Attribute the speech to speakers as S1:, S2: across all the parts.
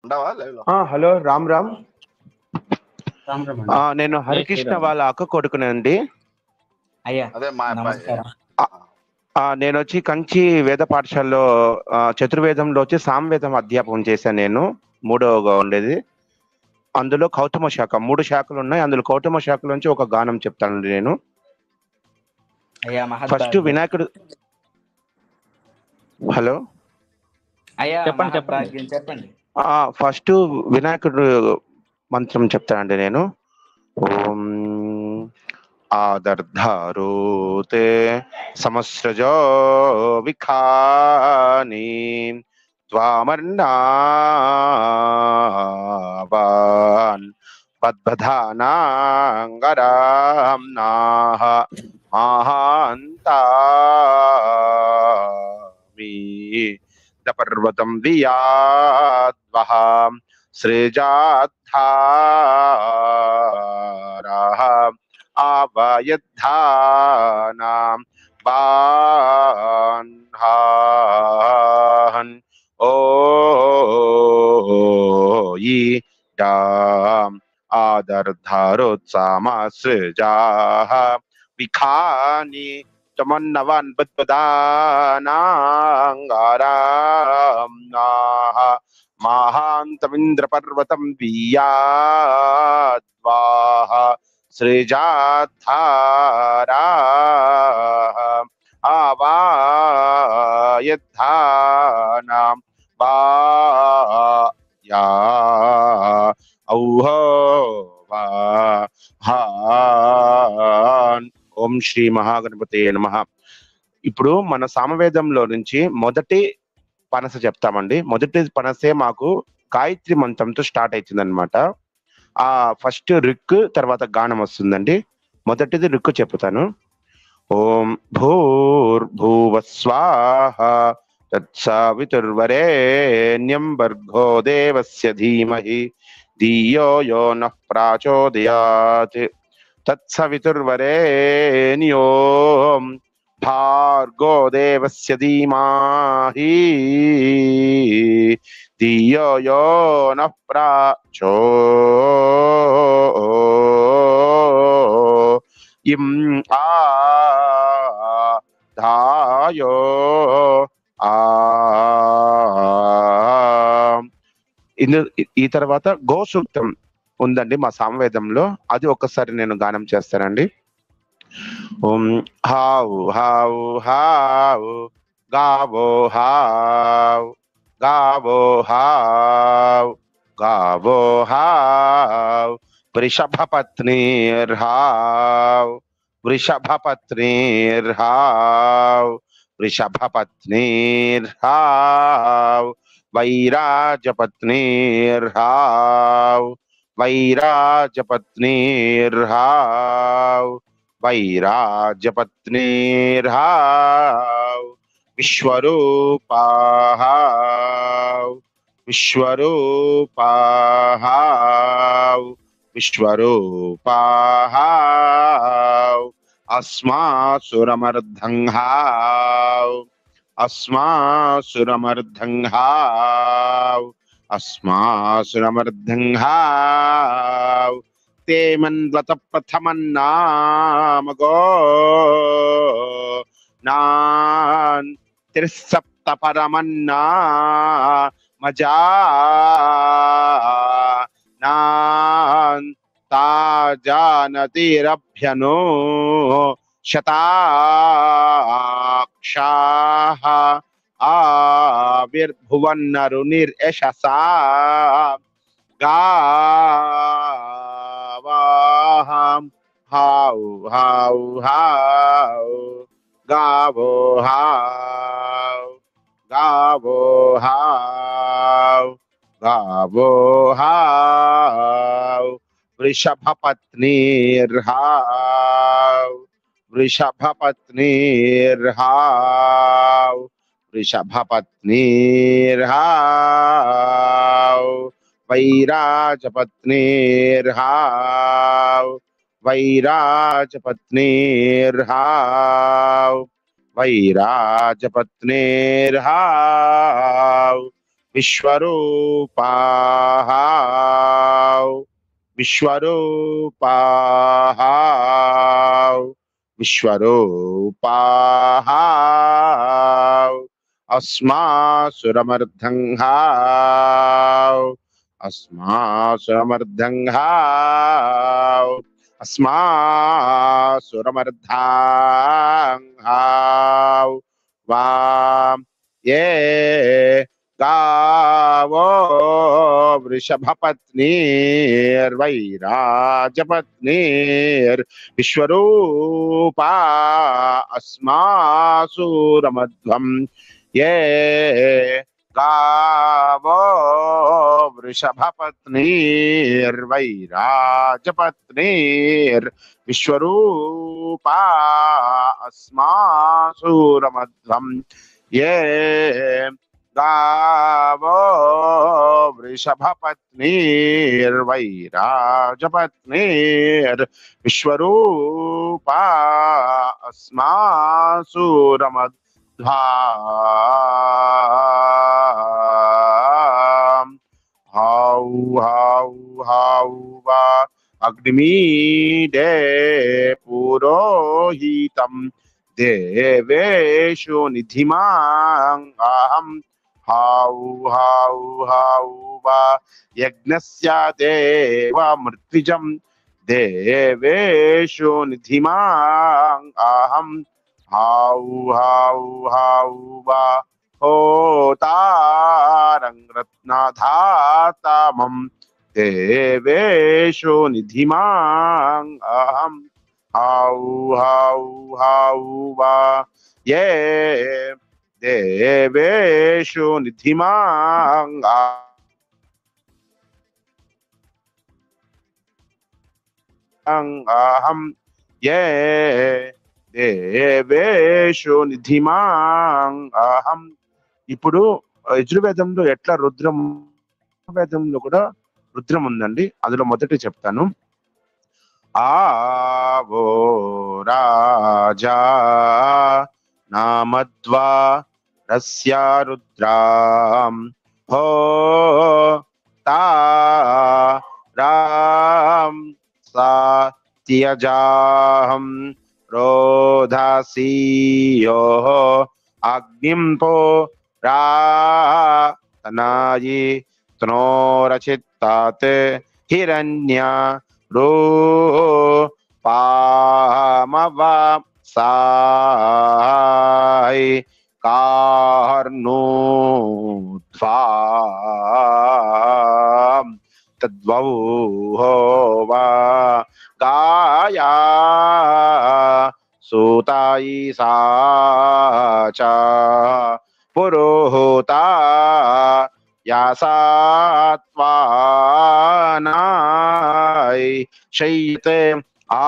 S1: ఉండవా లైవ్ లో?
S2: హలో రామ్ రామ్.
S3: రామ్ రామ్ అండి.
S2: నేను హరికృష్ణ వాళ్ళ అక్క కొడుకునండి.
S3: అయ్యా
S1: అదే మా అబ్బాయి.
S3: నమస్కారం.
S2: నేను వచ్చి కంచి వేద పాఠశాలలో చతుర్వేదంలో వచ్చి సామవేదం అధ్యాపనం చేశాను. నేను మూడవగా ఉండేది. అందులో కౌతుమ శాఖ 3 శాఖలు ఉన్నాయి. అందులో కౌతుమ శాఖ నుంచి ఒక గానం చెప్తానండి నేను.
S3: అయ్యా
S2: ఫస్ట్ వినాయకుడు. హలో
S3: అయ్యా
S4: చెప్పండి,
S3: మహద్భాగ్యం చెప్పండి.
S2: ఫస్ట్ వినాయకుడు మంత్రం చెప్తానండి నేను. ఓం ఆదర్ధారోతే సమస్రజో విఖాని త్వామర్ణావాన్ పద్భధానాంగరామ్నాః మహాంతామి పర్వతం వియాద్వః సృజాద్ధారః ఆవయద్ధానాం బాన్హాన్ ఓయి డాం ఆదర్ధారోత్సామసృజాః విఖాని తమన్నవాన్ బద్బదానాంగారామ్నాః మహాంతమింద్రపర్వతం వియాద్వాః సృజాద్ధారాః ఆవాయద్ధానాం బాయా ఔహోవాహాన్. ఓం శ్రీ మహాగణపతే నమః. ఇప్పుడు మన సామవేదంలో నుంచి మొదటి పనస చెప్తామండి. మొదటి పనసే మాకు గాయత్రి మంత్రంతో స్టార్ట్ అవుతుంది అనమాట. ఫస్ట్ రిక్కు తర్వాత గానం వస్తుందండి. మొదటిది రిక్కు చెప్తాను. ఓం భూర్భువస్వాహ తత్సవితుర్వరేణ్యం భర్గో దేవస్య ధీమహి ధియో యో నః ప్రచోదయాత్ తత్సవితుర్వరేణ్యో భార్గో దేవస్య ధీమహి ధియో యో నః ధాయో ఈ తర్వాత గోసూక్తం ఉందండి మా సామవేదంలో. అది ఒక్కసారి నేను గానం చేస్తానండి. ఓం హావు హావు హావు Gao have Gao have Gao have వృషభపత్నీర్హావ్ వృషభపత్నీర్హావ్ వృషభపత్నీర్హావ్ వైరాజపత్నీర్హావ్ వైరాజపత్నీర్హావ్ వైరాజపత్నీర్హావ్ విశ్వరూపాహావ్ విశ్వరూపాహావ్ విశ్వరూపాహావ్ అస్మాసురమర్ధంహావ్ అస్మాసురమర్ధంహావ్ అస్మాసురమర్ధంహావ్ ते मन्वत प्रथमन्नामगो नान त्रिसप्त परमन्ना मजा नान ताजानतिरभ्यनो शताक्षाः आविर्भुवन्नरुनिर्यशसा गावाहं हाउ हाउ हाउ गावो हाउ गावो हाउ गावो हाउ वृषभपत्नीर्हाउ वृषभपत्नीर्हाउ वृषभपत्नीर्हाउ वैराजपत्नीर्हाव वैराजपत्नीर्हाव वैराजपत्नीर्हाव విశ్వరూపాః విశ్వరూపాః విశ్వరూపాః అస్మాసురమర్ధంః అస్మాసురమర్ధంః అస్మాసురమర్ధంః వా ఏ गावो वृषभपत्नीर्वैराजपत्नीर्विश्वरूपा अस्मासूरमध्वम् ये गावो वृषभपत्नीर्वैराजपत्नीर्विश्वरूपा अस्मासूरमध्वम् ये गावो वृषभपत्नीर्वैराजपत्नीर्विश्वरूपा अस्मासूरमध्वा हाउ हाउ हाउ वा अग्निमीडे पुरोहितं देवेषु निधिमां अहम् हाउ हाउ हाउ वा यज्ञस्य देव मृत्विजं देवेषु निधिमां अहम् हाउ हाउ हाउ वा होतारं रत्नधातमं देवेषु निधिमां अहम् हाउ हाउ हाउ वा ये देवेषु निधिमां अहम् ये దేవేషు నిధిమాం అహం. ఇప్పుడు యజుర్వేదంలో ఎట్లా రుద్రం, వేదంలో కూడా రుద్రం ఉందండి. అందులో మొదటి చెప్తాను. ఆవో రాజా నామద్వా రస్య రుద్రాం హో తా రాం సా త్యజాహం రోధాసియో అగ్నింపో రాతనాయి త్నోరచిత్తాత్ హిరణ్య రూపామవ సాయ్ కార్ణోద్వా తద్వౌ వా గాయా సూతాయి సాచా పురోహోతా యాసాత్వానాయ్ శైతే ఆ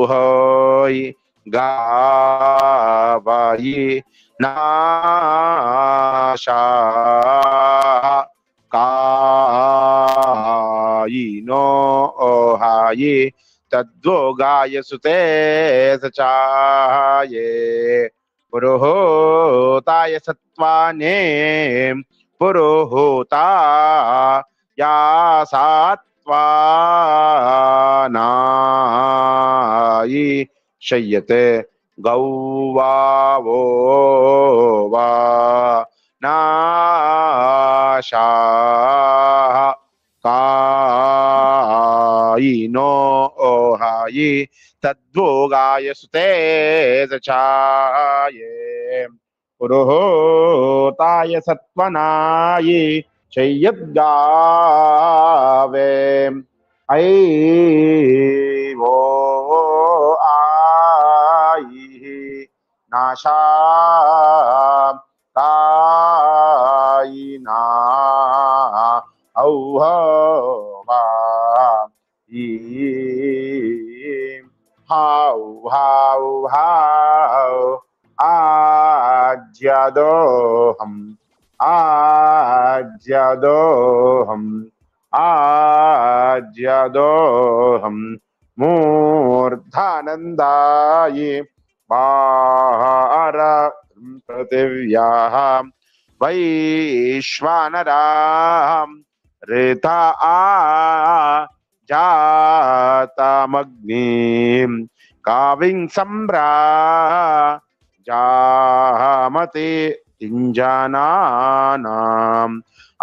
S2: ఔహోయ్ గావాయి నాశా కాయినో ఓహాయి తద్వోగాయ సుతే సచాయే పురోహోతాయ సత్వానే పురోహోతా యాసాత్వానాయి శయ్యతే గౌవావో వా నాశా కాయినో ఓహాయి తద్వోగాయ సుతే సచాయే పురోహోతాయ సత్వనాయి శయ్యద్గావే ఐవో ఆయి నాశా కాయినా ఔహవా హౌ హౌ హౌ ఆజ్యదోహం ఆజ్యదోహం ఆజ్యదోహం మూర్ధానందాయి బార पृथिव्याः वैश्वानराः ऋता जातामग्निं काविं सम्भ्रा जामते तिञ्जानानाम्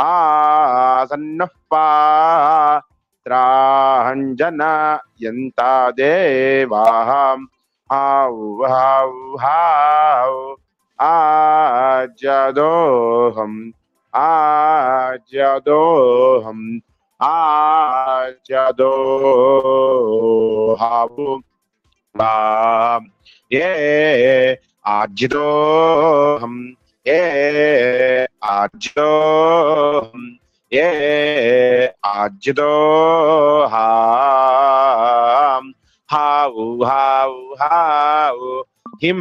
S2: आसन्नः पात्राञ्जन यन्ता देवाः हाउ हाउ हाउ आजदोहम् आजदोहम् आजदोहावु ये आज्योहम् ये आज्योहम् ये आज्योहाम् हाउ हाउ हाउ हिम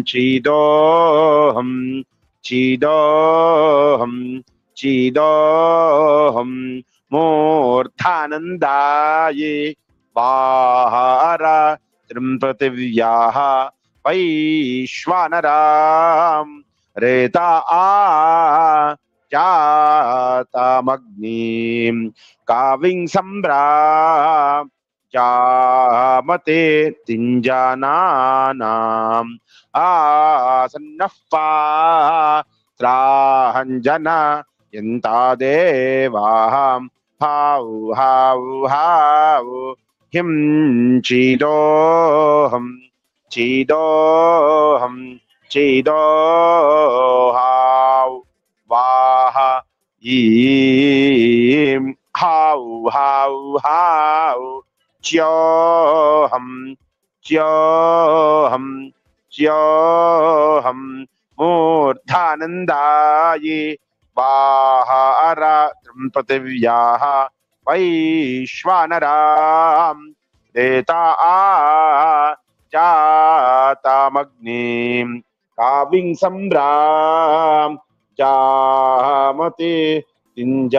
S2: चिदोहम् चिदोहम् चिदोहम् मूर्धानन्दाये वाहरा पृथिव्याः वैश्वानरां रेता जातामग्निं काविं सम्भ्रा जामते तिञ्जानानाम् आसन्नः पात्राञ्जन यन्ता देवाः हाउ हाउ हाउ हिम चिदोहम् चिदोहम् चिदोहाउ वाह ईं हाउ हाउ हाउ च्योहम् च्योहम् च्योहम् मूर्धानन्दाये वाहरा पृथिव्याः वैश्वानरां रेता जातामग्निं काविं सम्भ्रा जामते तिञ्जानानाम्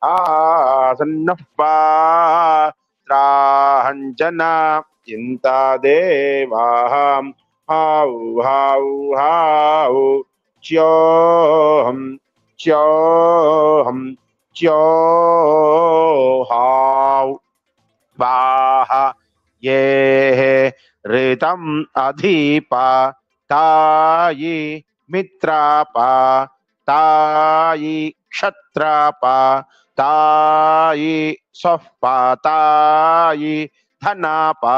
S2: आसन्नः पात्राञ्जन यन्ता देवाः हाउ हाउ हाउ च्योहम् च्योहम् च्योहाउ वाह ये ऋतम् अधिपा तायि मित्रापा तायि क्षत्रापा तायि स्वपातायि धनापातायि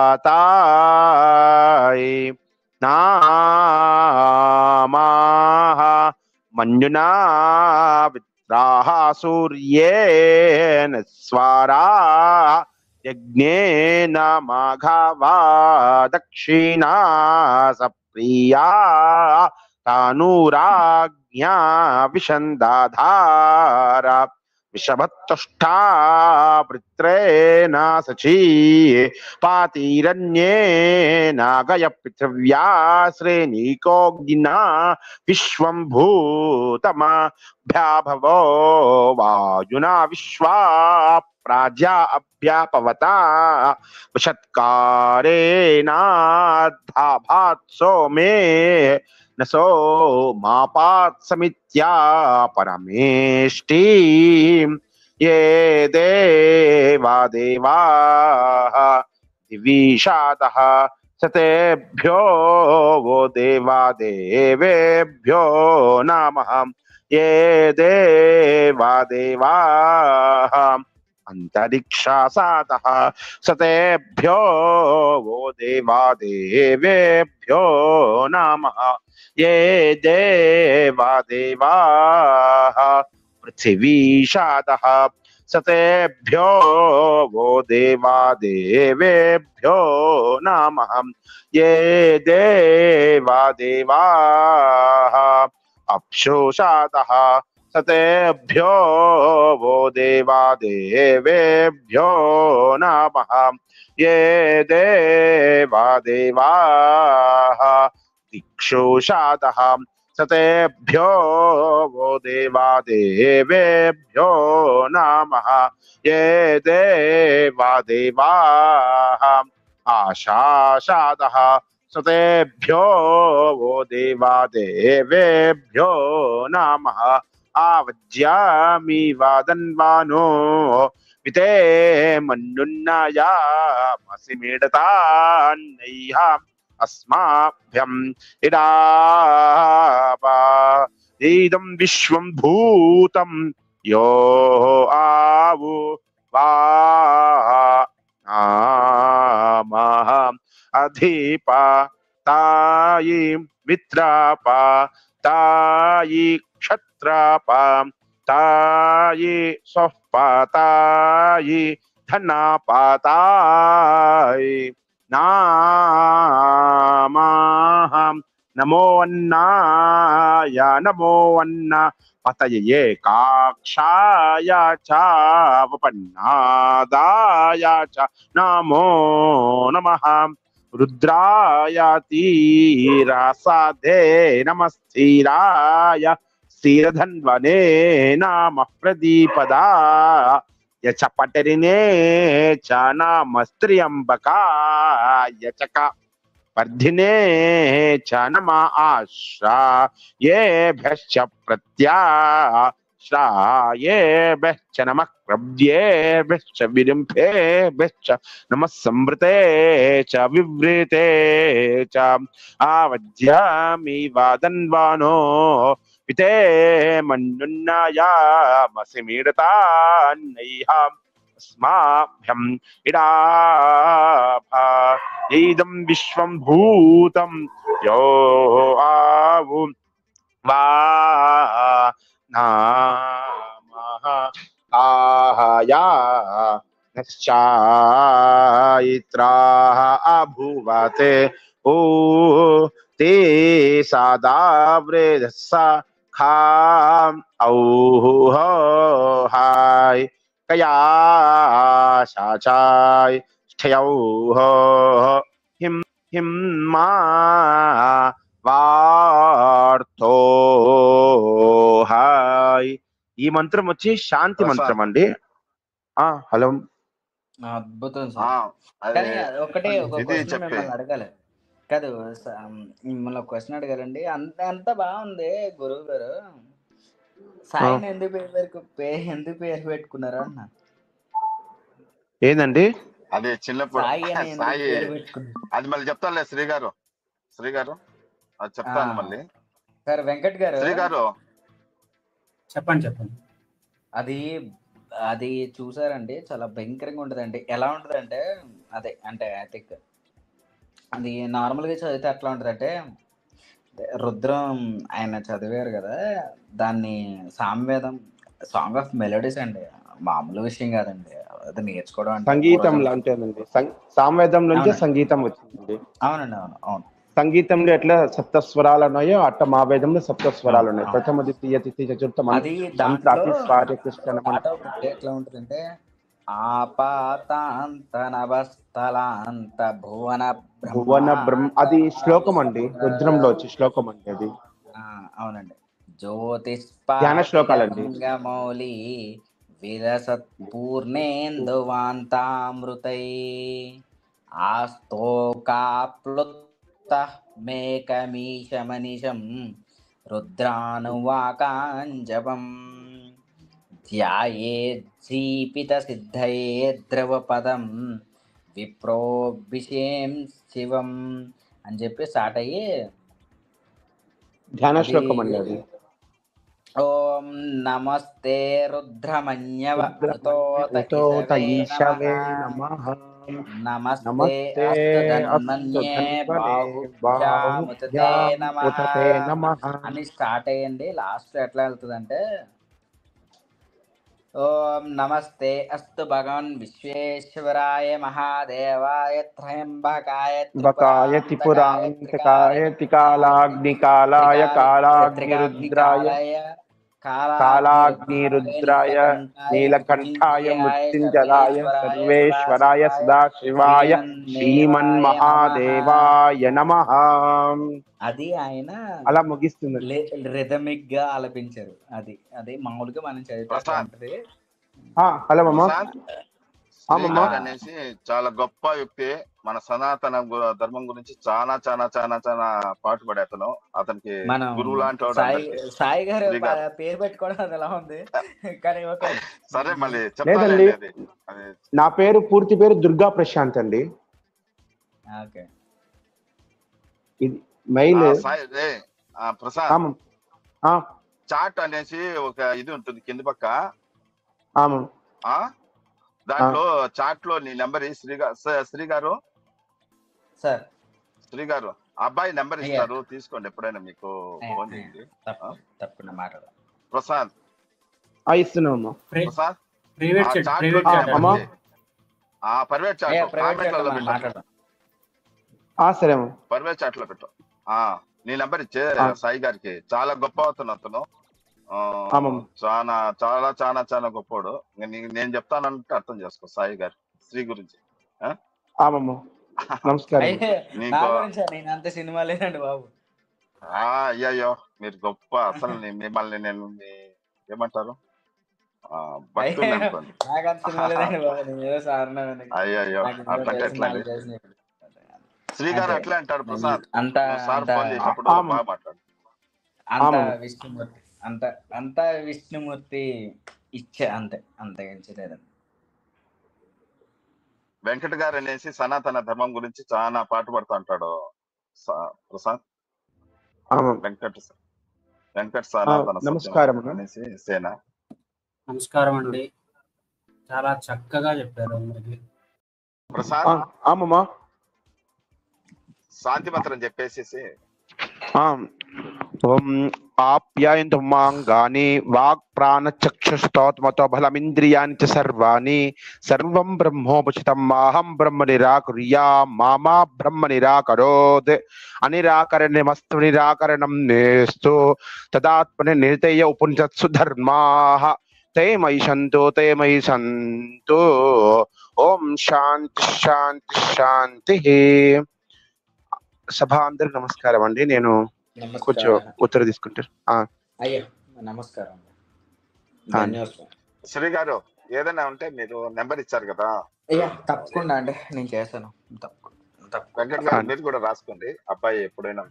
S2: नामाः मञ्जुना वित्राः सूर्येन स्वारा यज्ञेन माघवा दक्षिणा सप्रिया तानूराज्ञा विषन्दाधारा विषभत्तुष्टा वृत्रेण सची पातिरन्येन गय पृथिव्या श्रेणीकोऽग्निना विश्वं भूतमा भ्याभवो वायुना विश्वा प्राज्या अभ्यापवता वषत्कारेणाद्धाभात् सोमे न सो मापात् समित्या परमेष्टि ये देवा देवाः दिविषादः सतेभ्यो वो देवा देवेभ्यो नमः ये देवा देवाः अंतरिक्षासातः सतेभ्यो वो देवा देवेभ्यो नमः ये देवा देवाः पृथिवीशातः सतेभ्यो वो देवा देवेभ्यो नमः ये देवा देवाः अप्सुषातः सतेभ्यो वो देवा देवेभ्यो नमः ये देवा देवाः दिक्षुषातः सतेभ्यो वो देवा देवेभ्यो नमः ये देवा देवाः आशाषातः सुतेभ्यो वो देवा देवेभ्यो नमः आवज्यामि वादन्वानो विते मन्नुन्नायामसि मेडतान्नैहा अस्माभ्यम् इडापा इदं विश्वं भूतं यो आवु वा आमः अधिपा तायि मित्रापा तायि क्षत्रापा तायि स्वपातायि धनापातायि नामः नमो अन्नाय नमो अन्ना पतये काक्षाय च वपन्नादाय च नमो नमः रुद्राय तीरासाधे नमस्थिराय स्थिरधन्वने नमः प्रदीपदा यच पटरिने च नमस्त्र्यम्बकाय च वर्धिने च नमा आश्रायेभ्यश्च प्रत्याश्रायेभ्यश्च नमः क्रव्येभ्यश्च विरिम्फेभ्यश्च नमः संवृते च विवृते च आवज्यामि वादन्वानो विते मन्नुन्नायामसि मीडतान्नैहा अस्माभ्यम् इडाभा इदं विश्वं भूतं यो आवु वा नामः आया नश्चायित्राः अभुवते ओ ते सादाव्रेधसा खाम औ हाय कया शाचाय हिम हिम्मा వార్తో హాయ్. ఈ మంత్రం వచ్చి శాంతి మంత్రం అండి. హలో,
S3: అద్భుతం సార్. కానీ ఒకటే ఒక క్వశ్చన్ మిమ్మల్ని అడగాలి కాదు, మిమ్మల్ని ఒక క్వశ్చన్ అడగాలండి. అంత బాగుంది గురువు గారు, సాయిని ఎందుకు పేరు పెట్టుకున్నారా అన్న?
S2: ఏందండి
S1: అది చిన్నప్పుడు సాయి, అది మళ్ళీ చెప్తానులే శ్రీ గారు అది చెప్తాను మళ్ళీ.
S3: సార్ వెంకట్ గారు,
S1: శ్రీ గారు
S4: చెప్పండి.
S3: అది చూసారండి, చాలా భయంకరంగా ఉంటదండి. ఎలా ఉంటదంటే అదే అంటే ఐ థింక్ అది నార్మల్గా చదివితే ఎట్లా ఉంటదంటే, రుద్రం ఆయన చదివారు కదా, దాన్ని సామవేదం సాంగ్ ఆఫ్ మెలోడీస్ అండి, మామూలు విషయం కాదండి. అది నేర్చుకోవడం అంటే
S2: సంగీతం లాంటిదండి. సామవేదం నుంచి సంగీతం వచ్చిందండి.
S3: అవునండి, అవును.
S2: సంగీతంలో ఎట్లా సప్తస్వరాలు ఉన్నాయో అట్ట మా వేదంలో సప్తస్వరాలు ఉన్నాయి. ప్రథమ ద్వితీయ తృతీయ చతుర్థ
S3: ఎట్లా ఉంటుందంటే ఆపాతాంత నభస్థలాంత భువన
S2: బ్రహ్మ, అది శ్లోకం అండి, రుద్రంలో వచ్చి శ్లోకం అండి అది.
S3: అవునండి. జ్యోతిష్పా
S2: ధ్యాన శ్లోకాలండి.
S3: మౌలి విలసత్పూర్ణేందువాంతామృతై ఆస్తోకాప్లుత మేకమీశమనిశం రుద్రానువాకాంజపం ధ్యాయేజ్జీపిత సిద్ధయే ద్రవపదం విప్రోభిషేం శివం అని చెప్పి స్టార్ట్ అయ్యి
S2: ధ్యాన శ్లోకం అండి అది.
S3: ఓం నమస్తే రుద్రమన్యవే నమః. నమస్తే అస్తు ధన్మన్యే బాహుభ్యాముతే నమః అని స్టార్ట్ అయ్యండి. లాస్ట్ ఎట్లా వెళ్తుంది అంటే, ఓం నమస్తే అస్తు భగవన్ విశ్వేశ్వరాయ మహాదేవాయ త్రయంబకాయ
S2: త్రిపురాంతకాయ త్రికాలాగ్నికాలాయ కాలాగ్నిరుద్రాయ కాలాగ్నిరుద్రాయ నీలకంఠాయ మృత్యుంజయాయ సర్వేశ్వరాయ సదాశివాయ శ్రీమన్మహాదేవాయ నమః.
S3: అది ఆయన
S2: అలా ముగిస్తుంది,
S3: రిథమిక్ గా ఆలపించారు. అది మామూలుగా మనం చదివితే.
S2: హలో
S1: అనేసి చాలా గొప్ప వ్యక్తి. మన సనాతన ధర్మం గురించి చాలా చాలా చాలా చాలా పాటుపడే అతనికి
S3: మనం
S1: గురువు లాంటి వాడు
S3: సాయి
S1: అందరికీ.
S3: సాయి గారు
S1: శ్రీ గారు.
S3: పేరు పెట్టుకోవడం అది ఎలా ఉంది కానీ ఓకే.
S1: సరే మళ్ళీ
S2: లేదండి.
S1: చెప్పాలండి అది
S2: నా పేరు పూర్తి పేరు దుర్గా ప్రశాంత్ అండి.
S3: ఓకే
S2: ఇది మెయిల్.
S1: సాయి ప్రసాద్ చాట్ అనేసి ఒక ఇది ఉంటుంది కింది పక్క. దాంట్లో చాట్ లో నీ నెంబర్ శ్రీ గారు
S3: సార్
S1: శ్రీ గారు అబ్బాయి నెంబర్ ఇస్తారు, తీసుకోండి ఎప్పుడైనా మీకు ఫోన్ చేయండి.
S3: తప్పకుండా మాట్లాడదాం.
S1: ప్రసాద్
S2: ఇస్తున్నామమ్మా.
S1: Prasad
S4: private chat
S1: chat
S4: private
S1: లో
S4: చాట్
S2: అమ్మా.
S1: ప్రైవేట్ చాట్ కామెంట్లలో పెట్టు.
S3: మాట్లాడదాం.
S2: సరే అమ్మా.
S1: ప్రైవేట్ చాట్ లో పెట్టు. నీ నెంబర్ ఇచ్చే సాయి గారికి. చాలా గొప్ప అతను చాలా చాలా చాలా చాలా గొప్పవాడు. నేను చెప్తానంటే అర్థం చేసుకో సాయి గారు శ్రీ గురించి.
S2: నమస్కారం.
S3: నా గురించా? నేను అంత సినిమా లేదండి బాబు.
S1: అయ్యయ్యో మీరు గొప్ప. అసలు మిమ్మల్ని నేను ఏమంటారు భక్తుని అనుకోండి.
S3: నాకు అంత సినిమా లేదండి బాబు. నేను ఏదో సాధారణ
S1: అయ్యయ్యో అట్లంటే ఎట్లా అండి? శ్రీ గారు అట్లే అంటాడు ప్రసాద్. సార్ ఫోన్ చేసినప్పుడు బాగా మాట్లాడు.
S3: అంత విష్ణుమూర్తి అంత విష్ణుమూర్తి ఇచ్చే అంతే లేదండి.
S1: వెంకట గారు అనేసి సనాతన ధర్మం గురించి చాలా పాటుపడుతూ అంటాడు ప్రసాద్. వెంకట సనాతన
S2: నమస్కారం
S1: అనేసి సేన.
S4: నమస్కారం అండి, చాలా చక్కగా చెప్పారు అందరికి.
S1: ప్రసాద్ శాంతి మంత్రం చెప్పేసి.
S2: ఓం ఆప్యాయంతు మాంగాని వాక్ ప్రాణ చక్షుస్తోత్మతో బలమింద్రియాణి చ సర్వాణి సర్వం బ్రహ్మోపచితం మాహం బ్రహ్మ నిరాకుర్యా మామా బ్రహ్మ నిరాకరోత్ అనిరాకరణమస్తు నిరాకరణం నేస్తు తదాత్మని నిర్తయ ఉపనిషత్సు ధర్మాః తే మయి సంతు. ఓం శాంతి శాంతి శాంతి. సభ అందరికి నమస్కారం అండి. నేను కొంచెం ఉత్తర తీసుకుంటారు.
S3: అయ్యా నమస్కారం.
S1: శ్రీ గారు ఏదైనా ఉంటే మీరు నెంబర్ ఇచ్చారు కదా.
S3: అయ్యా తప్పకుండా అండి నేను చేశాను. తప్పకుండా
S1: వెంకట గారు మీరు కూడా రాసుకోండి. అబ్బాయి ఎప్పుడైనా